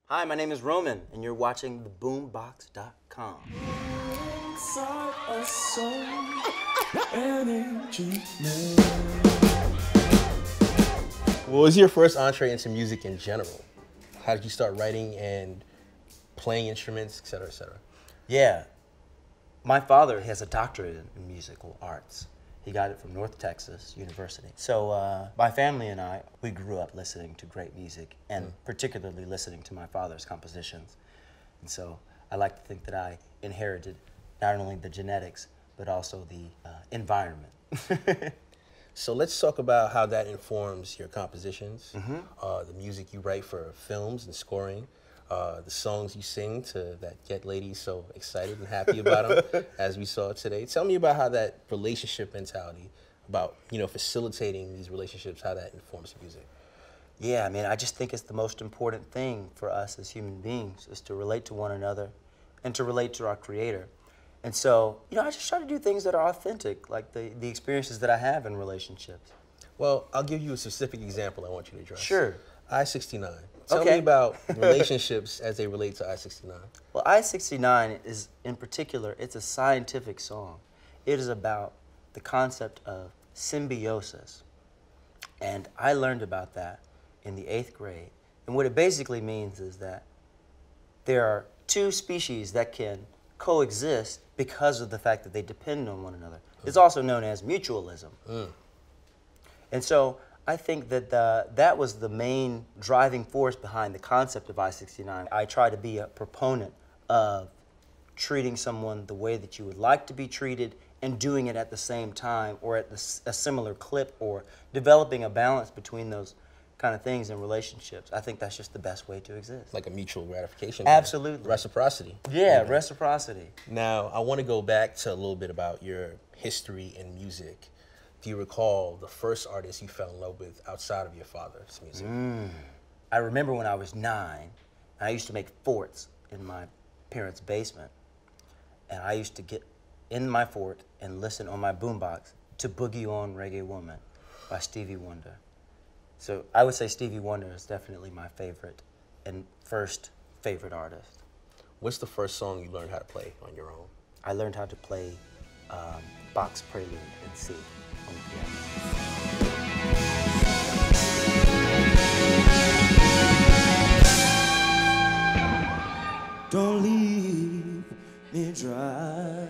Hi, my name is Roman, and you're watching the Boombox.com. What was your first entree into music in general? How did you start writing and playing instruments, et cetera, et cetera? Yeah, my father has a doctorate in musical arts. He got it from North Texas University. So my family and I, we grew up listening to great music, and particularly listening to my father's compositions. And so I like to think that I inherited not only the genetics, but also the environment. So let's talk about how that informs your compositions, the music you write for films and scoring, the songs you sing that get ladies so excited and happy about them, as we saw today. Tell me about how that relationship mentality, about facilitating these relationships, how that informs music. Yeah, I mean, I just think it's the most important thing for us as human beings is to relate to one another and to relate to our Creator. And so, I just try to do things that are authentic, like the experiences that I have in relationships. Well, I'll give you a specific example I want you to address. Sure. I-69. Tell me about relationships as they relate to I-69. Well, I-69 is, in particular, it's a scientific song. It is about the concept of symbiosis. And I learned about that in the 8th grade. And what it basically means is that there are two species that can coexist because of the fact that they depend on one another. It's also known as mutualism. And so I think that that was the main driving force behind the concept of I-69. I try to be a proponent of treating someone the way that you would like to be treated and doing it at the same time or at a similar clip, or developing a balance between those kind of things in relationships. I think that's just the best way to exist. Like a mutual gratification. Absolutely. Reciprocity. Yeah, reciprocity. Now, I want to go back to a little bit about your history in music. Do you recall the first artist you fell in love with outside of your father's music? I remember when I was 9, and I used to make forts in my parents' basement. And I used to get in my fort and listen on my boombox to Boogie On Reggae Woman by Stevie Wonder. So I would say Stevie Wonder is definitely my favorite and first favorite artist. What's the first song you learned how to play on your own? I learned how to play Bach's Prelude in C on the piano. Don't leave me dry.